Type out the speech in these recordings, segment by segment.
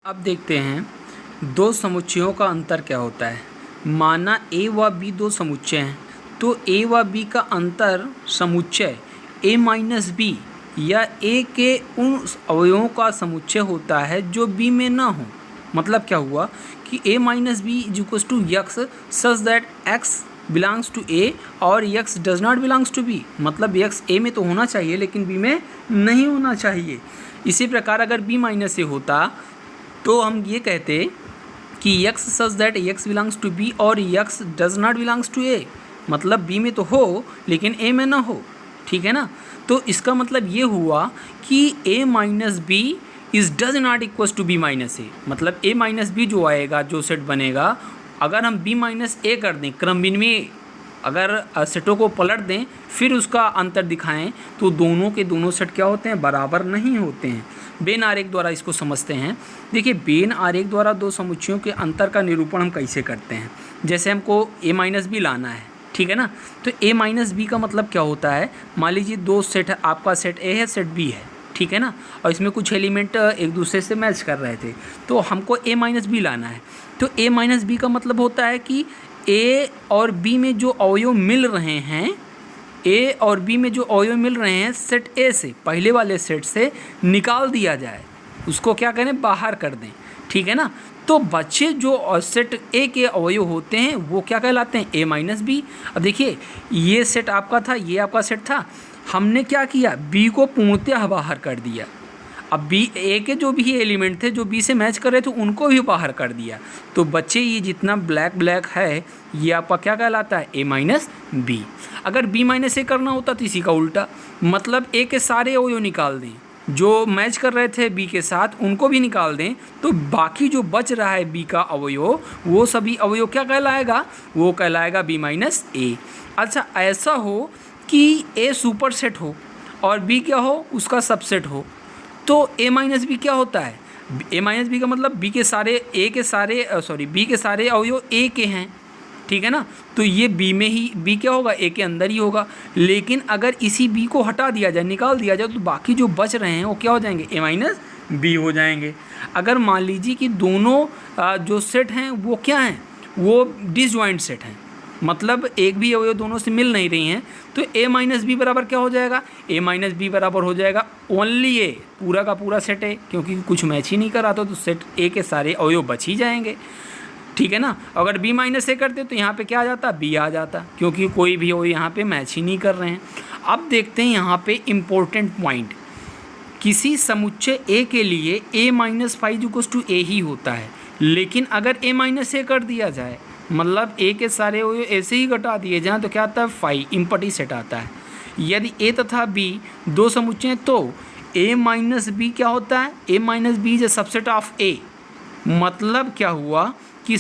अब देखते हैं दो समुच्चयों का अंतर क्या होता है। माना ए व बी दो समुच्चय हैं, तो ए व बी का अंतर समुच्चय ए माइनस बी या ए के उन अवयवों का समुच्चय होता है जो बी में ना हो। मतलब क्या हुआ कि A minus B is equals to x such that x belongs to A और x does not belongs to B. मतलब यक्स ए में तो होना चाहिए लेकिन बी में नहीं होना चाहिए। इसी प्रकार अगर बी माइनस ए होता तो हम ये कहते कि x such that x belongs to B और x does not belongs to A. मतलब बी में तो हो लेकिन ए में ना हो, ठीक है ना। तो इसका मतलब ये हुआ कि A minus B is does not equals to B minus A. मतलब ए माइनस बी जो आएगा, जो सेट बनेगा, अगर हम बी माइनस ए कर दें, क्रम विनिमय अगर सेटों को पलट दें फिर उसका अंतर दिखाएं तो दोनों के दोनों सेट क्या होते हैं, बराबर नहीं होते हैं। बेन आरेख द्वारा इसको समझते हैं। देखिए, बेन आरेख द्वारा दो समुच्चयों के अंतर का निरूपण हम कैसे करते हैं। जैसे हमको ए माइनस बी लाना है, ठीक है ना। तो ए माइनस बी का मतलब क्या होता है, मान लीजिए दो सेट है, आपका सेट ए है, सेट बी है, ठीक है ना, और इसमें कुछ एलिमेंट एक दूसरे से मैच कर रहे थे, तो हमको ए माइनस बी लाना है। तो ए माइनस बी का मतलब होता है कि ए और बी में जो अवयव मिल रहे हैं, ए और बी में जो अवयव मिल रहे हैं सेट ए से, पहले वाले सेट से निकाल दिया जाए, उसको क्या करें, बाहर कर दें, ठीक है ना। तो बच्चे जो सेट ए के अवयव होते हैं वो क्या कहलाते हैं, ए माइनस बी। अब देखिए, ये सेट आपका था, ये आपका सेट था, हमने क्या किया, बी को पूर्णतः बाहर कर दिया। अब बी ए के जो भी एलिमेंट थे जो बी से मैच कर रहे थे उनको भी बाहर कर दिया। तो बच्चे ये जितना ब्लैक ब्लैक है ये आपका क्या कहलाता है, ए माइनस बी। अगर बी माइनस ए करना होता तो इसी का उल्टा, मतलब ए के सारे अवयव निकाल दें, जो मैच कर रहे थे बी के साथ उनको भी निकाल दें, तो बाकी जो बच रहा है बी का अवयव वो सभी अवयव क्या कहलाएगा, वो कहलाएगा बी माइनस ए। अच्छा, ऐसा हो कि ए सुपर सेट हो और बी क्या हो, उसका सबसेट हो, तो ए माइनस बी क्या होता है, ए माइनस बी का मतलब बी के सारे बी के सारे अवयव ए के हैं, ठीक है ना। तो ये बी में ही, बी क्या होगा, ए के अंदर ही होगा। लेकिन अगर इसी बी को हटा दिया जाए, निकाल दिया जाए, तो बाकी जो बच रहे हैं वो क्या हो जाएंगे, ए माइनस बी हो जाएंगे। अगर मान लीजिए कि दोनों जो सेट हैं वो क्या हैं, वो डिसजॉइंट सेट हैं, मतलब एक भी अवयव दोनों से मिल नहीं रही हैं, तो ए माइनस बी बराबर क्या हो जाएगा, ए माइनस बी बराबर हो जाएगा ओनली ए, पूरा का पूरा सेट है, क्योंकि कुछ मैच ही नहीं कर रहा था तो सेट ए के सारे अवयव बच ही जाएंगे, ठीक है ना। अगर बी माइनस ए करते तो यहाँ पे क्या आ जाता, बी आ जाता, क्योंकि कोई भी अवयव यहाँ पे मैच ही नहीं कर रहे हैं। अब देखते हैं यहाँ पे इम्पोर्टेंट पॉइंट, किसी समुच्चय ए के लिए ए माइनस फाइव इक्वल्स टू ए ही होता है, लेकिन अगर ए माइनस ए कर दिया जाए, मतलब ए के सारे अवयव ऐसे ही घटा दिए जाएँ तो क्या आता है, फाइव इम्पटी सेट आता है। यदि ए तथा बी दो समुच्चय हैं तो ए माइनस बी क्या होता है, A minus B is a subset of A. मतलब क्या हुआ कि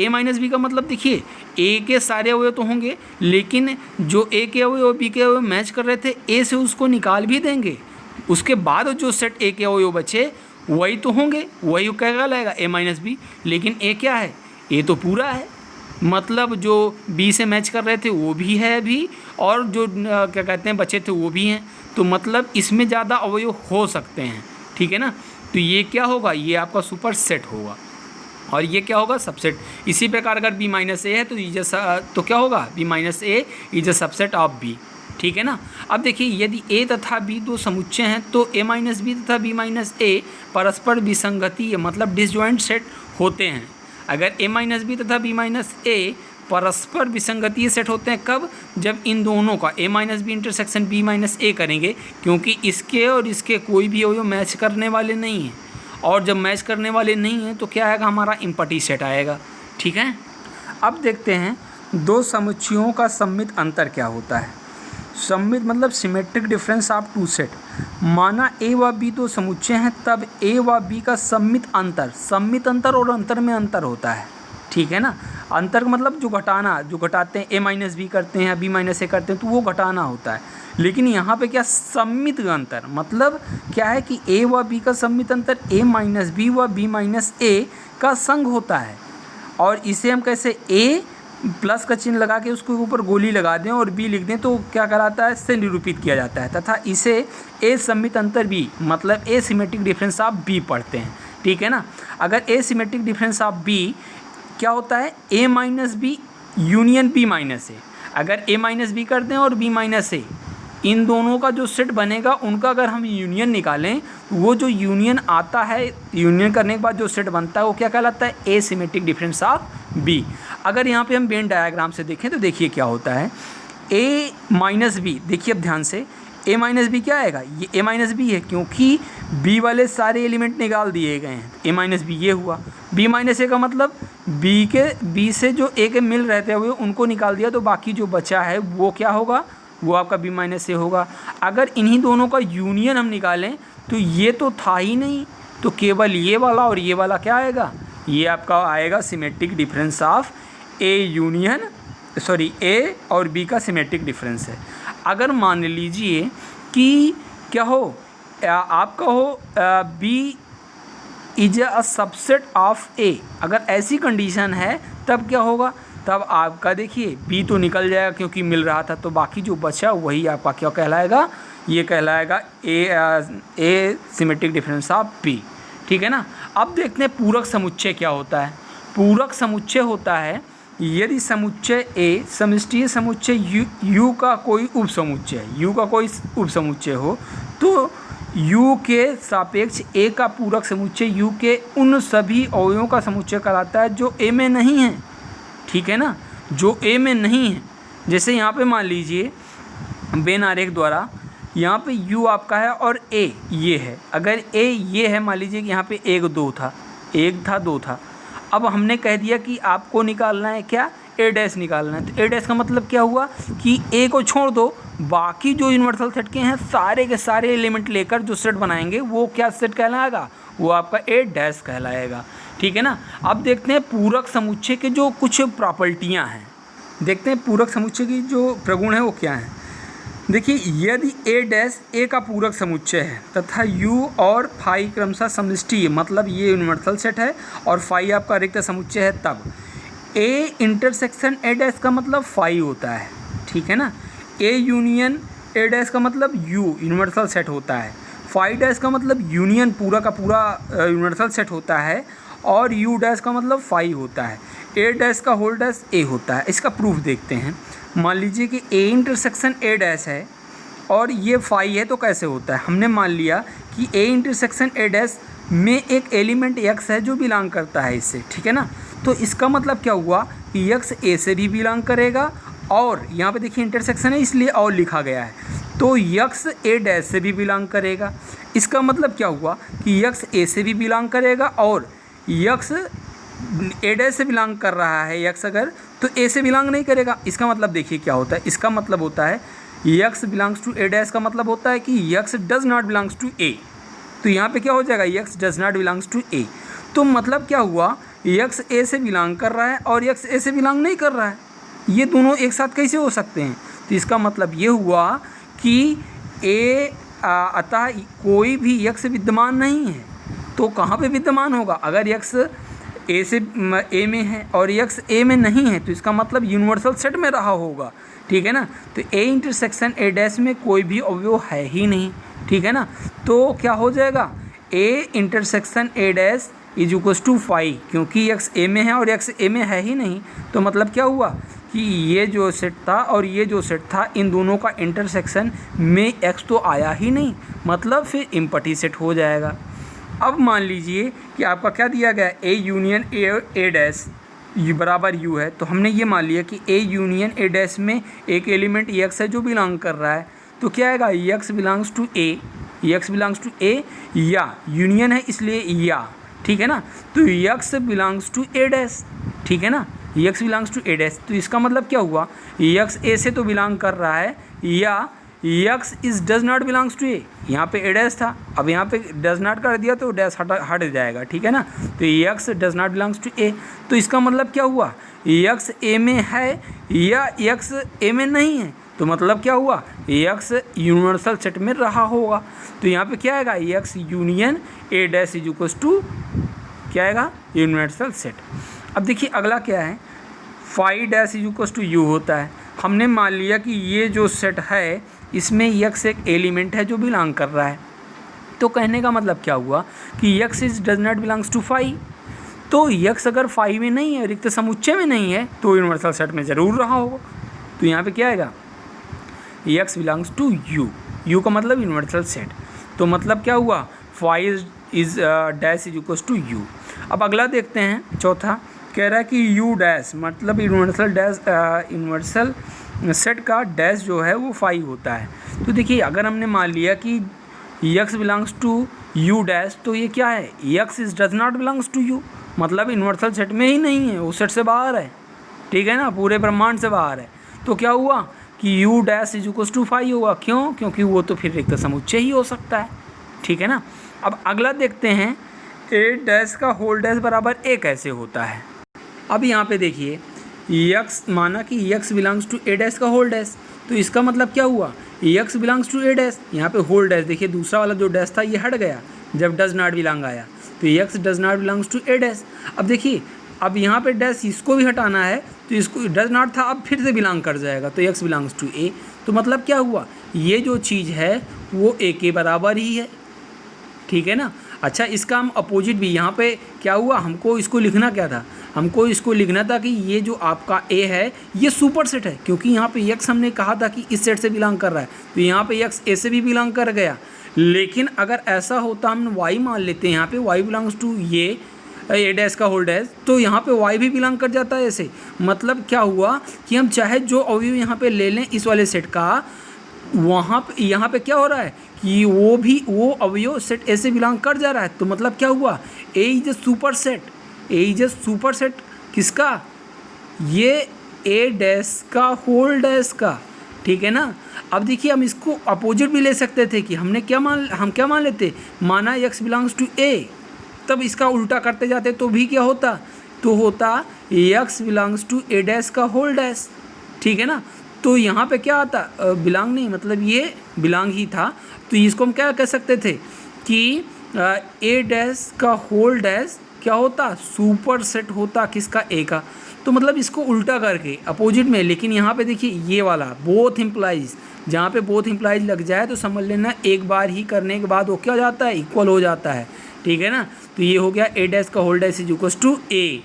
ए माइनस बी का मतलब देखिए, ए के सारे अवयव तो होंगे लेकिन जो ए के अवयव बी के अवयव मैच कर रहे थे ए से उसको निकाल भी देंगे, उसके बाद जो सेट ए के अवयव बचे वही तो होंगे, वही क्या कहलाएगा, ए माइनस बी। लेकिन ए क्या है, ए तो पूरा है, मतलब जो बी से मैच कर रहे थे वो भी है अभी, और जो क्या कहते हैं बचे थे वो भी हैं, तो मतलब इसमें ज़्यादा अवयव हो सकते हैं, ठीक है ना। तो ये क्या होगा, ये आपका सुपर सेट होगा और ये क्या होगा, सबसेट। इसी प्रकार अगर बी माइनस ए है तो क्या होगा, B minus A is a subset of B, ठीक है ना। अब देखिए, यदि ए तथा बी दो समुच्चय हैं तो ए माइनस बी तथा बी माइनस ए परस्पर विसंगति मतलब डिसजॉइंट सेट होते हैं। अगर ए माइनस बी तथा बी माइनस ए परस्पर विसंगति सेट होते हैं, कब, जब इन दोनों का A minus B intersection B minus A करेंगे, क्योंकि इसके और इसके कोई भी अवयव मैच करने वाले नहीं हैं, और जब मैच करने वाले नहीं हैं तो क्या आएगा, हमारा इम्पटी सेट आएगा, ठीक है। अब देखते हैं दो समुच्चयों का सम्मित अंतर क्या होता है। सम्मित मतलब symmetric difference of two set. माना ए व बी दो समुच्चय हैं, तब ए व बी का सम्मित अंतर और अंतर में अंतर होता है, ठीक है ना। अंतर मतलब जो घटाते हैं, ए माइनस बी करते हैं, बी माइनस ए करते हैं, तो वो घटाना होता है। लेकिन यहाँ पे क्या, सम्मित अंतर मतलब क्या है कि ए व बी का सम्मित अंतर ए माइनस बी व बी माइनस ए का संग होता है, और इसे हम कैसे, ए प्लस का चिन्ह लगा के उसके ऊपर गोली लगा दें और बी लिख दें तो क्या कराता है, से निरूपित किया जाता है। तथा इसे ए सम्मित अंतर बी मतलब A symmetric difference of B पढ़ते हैं। ठीक है ना। अगर A symmetric difference of B क्या होता है, A minus B union B minus A. अगर ए माइनस बी करते हैं और बी माइनस ए, इन दोनों का जो सेट बनेगा उनका अगर हम यूनियन निकालें, वो जो यूनियन आता है, यूनियन करने के बाद जो सेट बनता है वो क्या कहलाता है, ए सिमेट्रिक डिफरेंस ऑफ बी। अगर यहाँ पे हम वेन डायग्राम से देखें तो देखिए क्या होता है, ए माइनस बी, देखिए अब ध्यान से, ए माइनस बी क्या आएगा, ये ए माइनस बी है क्योंकि बी वाले सारे एलिमेंट निकाल दिए गए हैं, ए माइनस बी ये हुआ। बी माइनस ए का मतलब बी से जो ए के मिल रहते हुए उनको निकाल दिया, तो बाकी जो बचा है वो क्या होगा, वो आपका बी माइनस ए होगा। अगर इन्हीं दोनों का यूनियन हम निकालें तो ये तो था ही नहीं, तो केवल ये वाला और ये वाला क्या आएगा, ये आपका आएगा symmetric difference of A union, sorry A और बी का सिमेट्रिक डिफरेंस है। अगर मान लीजिए कि क्या हो, आपका हो B is a subset of A, अगर ऐसी कंडीशन है तब क्या होगा, तब आपका देखिए बी तो निकल जाएगा क्योंकि मिल रहा था, तो बाकी जो बचा वही आपका क्या कहलाएगा, ये कहलाएगा ए सिमेट्रिक डिफरेंस ऑफ बी, ठीक है ना। अब देखते हैं पूरक समुच्चय क्या होता है। पूरक समुच्चय होता है यदि समुच्चय ए समष्टीय समुच्चय यू का कोई उपसमुच्चय, यू का कोई उपसमुच्चय हो, तो यू के सापेक्ष ए का पूरक समुच्चय यू के उन सभी अवयवों का समुच्चय कहलाता है जो ए में नहीं है, ठीक है ना, जो ए में नहीं है। जैसे यहाँ पे मान लीजिए वेन आरेख द्वारा यहाँ पे u आपका है और a ये है, अगर a ये है, मान लीजिए कि यहाँ पे एक था दो था, अब हमने कह दिया कि आपको निकालना है क्या, a डैश निकालना है, तो a डैश का मतलब क्या हुआ कि a को छोड़ दो, बाकी जो यूनिवर्सल सेट के हैं सारे के सारे एलिमेंट लेकर जो सेट बनाएंगे वो क्या सेट कहलाएगा, वो आपका a डैश कहलाएगा, ठीक है ना। अब देखते हैं पूरक समुच्चय के जो कुछ प्रॉपर्टियाँ हैं, देखते हैं पूरक समुच्चय की जो प्रगुण है वो क्या है। देखिए यदि ए डैश ए का पूरक समुच्चय है तथा यू और फाई क्रमशः समष्टि, मतलब ये यूनिवर्सल सेट है और फाई आपका रिक्त समुच्चय है, तब ए इंटरसेक्शन ए डैश का मतलब फाई होता है, ठीक है ना। ए यूनियन ए डैश का मतलब यू यूनिवर्सल सेट होता है, फाई डैश का मतलब यूनियन पूरा का पूरा यूनिवर्सल सेट होता है, और यू डैश का मतलब फाई होता है, ए डैश का होल डैश ए होता है। इसका प्रूफ देखते हैं। मान लीजिए कि ए इंटरसेक्शन ए डैश है और ये फाई है, तो कैसे होता है, हमने मान लिया कि ए इंटरसेक्शन ए डैश में एक एलिमेंट एक्स है जो बिलोंग करता है इससे, ठीक है ना। तो इसका मतलब क्या हुआ कि एक्स ए से भी बिलोंग करेगा, और यहाँ पे देखिए इंटरसेक्शन है इसलिए और लिखा गया है, तो यक्स ए डैश से भी बिलोंग करेगा। इसका मतलब क्या हुआ कि यक्स ए से भी बिलोंग करेगा और यक्स ए डैश से बिलोंग कर रहा है यक्स अगर, तो ए से बिलोंग नहीं करेगा। इसका मतलब देखिए क्या होता है, इसका मतलब होता है x belongs to A dash का मतलब होता है कि x does not belongs to A, तो यहाँ पे क्या हो जाएगा, x does not belongs to A. तो मतलब क्या हुआ, यक्स ए से बिलोंग कर रहा है और यक्स ए से बिलोंग नहीं कर रहा है, ये दोनों एक साथ कैसे हो सकते हैं। तो इसका मतलब ये हुआ कि ए अतः कोई भी यक्स विद्यमान नहीं है, तो कहाँ पे विद्यमान होगा, अगर यक्स ए से ए में है और यक्स ए में नहीं है, तो इसका मतलब यूनिवर्सल सेट में रहा होगा, ठीक है ना। तो ए इंटरसेक्शन ए डैश में कोई भी अवयव है ही नहीं, ठीक है ना। तो क्या हो जाएगा, A intersection A dash is equals to phi, क्योंकि यक्स ए में है और यक्स ए में है ही नहीं, तो मतलब क्या हुआ कि ये जो सेट था और ये जो सेट था, इन दोनों का इंटरसेक्शन में एक्स तो आया ही नहीं, मतलब फिर इम्पटी सेट हो जाएगा। अब मान लीजिए कि आपका क्या दिया गया, ए यूनियन ए डैश बराबर यू है, तो हमने ये मान लिया कि ए यूनियन ए डैश में एक एलिमेंट एक्स है जो बिलोंग कर रहा है, तो क्या आएगा, x belongs to A, x belongs to A, या यूनियन है इसलिए या, ठीक है ना। तो x belongs to A dash, ठीक है ना, x belongs to A dash, तो इसका मतलब क्या हुआ, एक्स ए से तो बिलोंग कर रहा है, या x is does not belongs to A, यहाँ पे ए डैश था, अब यहाँ पे डज नॉट कर दिया तो डैश हट जाएगा, ठीक है ना। तो x does not belongs to A, तो इसका मतलब क्या हुआ, यक्स ए में है या यक्स ए में नहीं है, तो मतलब क्या हुआ, यक्स यूनिवर्सल सेट में रहा होगा। तो यहाँ पे क्या आएगा, x union A dash is equals to क्या आएगा, यूनिवर्सल सेट। अब देखिए अगला क्या है, phi dash is equals to U होता है। हमने मान लिया कि ये जो सेट है इसमें यक्स एक एलिमेंट है जो बिलोंग कर रहा है, तो कहने का मतलब क्या हुआ कि x is does not belongs to phi. तो x अगर फाई में नहीं है, रिक्त समुच्चय में नहीं है, तो यूनिवर्सल सेट में ज़रूर रहा होगा। तो यहाँ पे क्या आएगा, x belongs to u, u का मतलब यूनिवर्सल सेट। तो मतलब क्या हुआ, phi is dash is equals to u। अब अगला देखते हैं, चौथा कह रहा है कि u डैश मतलब यूनिवर्सल डैश यूनिवर्सल सेट का डैश जो है वो फाई होता है। तो देखिए अगर हमने मान लिया कि x belongs to u dash, तो ये क्या है, x is does not belongs to u, मतलब यूनिवर्सल सेट में ही नहीं है, उस सेट से बाहर है, ठीक है ना, पूरे ब्रह्मांड से बाहर है। तो क्या हुआ कि u dash is equals to phi होगा। क्यों, क्योंकि वो तो फिर रिक्त समुच्चय ही हो सकता है, ठीक है ना। अब अगला देखते हैं, a डैश का होल डैश बराबर a कैसे होता है। अब यहाँ पे देखिए x माना कि x belongs to a dash का होल डैश, तो इसका मतलब क्या हुआ, x belongs to a dash, यहाँ पे होल डैश देखिए दूसरा वाला जो डैश था ये हट गया जब डज नॉट बिलोंग आया, तो x does not belongs to a dash. अब देखिए अब यहाँ पे डैश इसको भी हटाना है, तो इसको डज नॉट था अब फिर से बिलोंग कर जाएगा, तो x बिलोंग्स टू a। तो मतलब क्या हुआ, ये जो चीज़ है वो a के बराबर ही है, ठीक है ना। अच्छा इसका हम अपोजिट भी, यहाँ पे क्या हुआ, हमको इसको लिखना क्या था, हमको इसको लिखना था कि ये जो आपका a है ये सुपर सेट है, क्योंकि यहाँ पे x हमने कहा था कि इस सेट से बिलोंग कर रहा है, तो यहाँ पे x a से भी बिलोंग कर गया। लेकिन अगर ऐसा होता हम y मान लेते हैं, यहाँ पे y बिलोंग्स टू ये a डैश का होल डैश, तो यहाँ पे y भी बिलोंग कर जाता है ऐसे। मतलब क्या हुआ कि हम चाहे जो अवयव यहाँ पे ले लें इस वाले सेट का, वहाँ पे यहाँ पे क्या हो रहा है कि वो अवयव सेट ए से बिलोंग कर जा रहा है। तो मतलब क्या हुआ, A is a superset, A is a superset किसका, ये ए डैश का होल डैश का, ठीक है ना। अब देखिए हम इसको अपोजिट भी ले सकते थे कि हम क्या मान लेते, माना x बिलोंग्स टू ए, तब इसका उल्टा करते जाते तो भी क्या होता, तो होता x belongs to A dash का होल डैश, ठीक है ना। तो यहाँ पे क्या आता, बिलोंग नहीं, मतलब ये बिलोंग ही था, तो इसको हम क्या कह सकते थे कि ए डैश का होल डैश क्या होता, सुपर सेट होता किसका, ए का। तो मतलब इसको उल्टा करके अपोजिट में, लेकिन यहाँ पे देखिए ये वाला बोथ इम्प्लाइज, जहाँ पे बोथ इम्प्लाइज लग जाए तो समझ लेना एक बार ही करने के बाद वो क्या हो जाता है, इक्वल हो जाता है, ठीक है ना। तो ये हो गया ए डैश का whole dash is equals to A.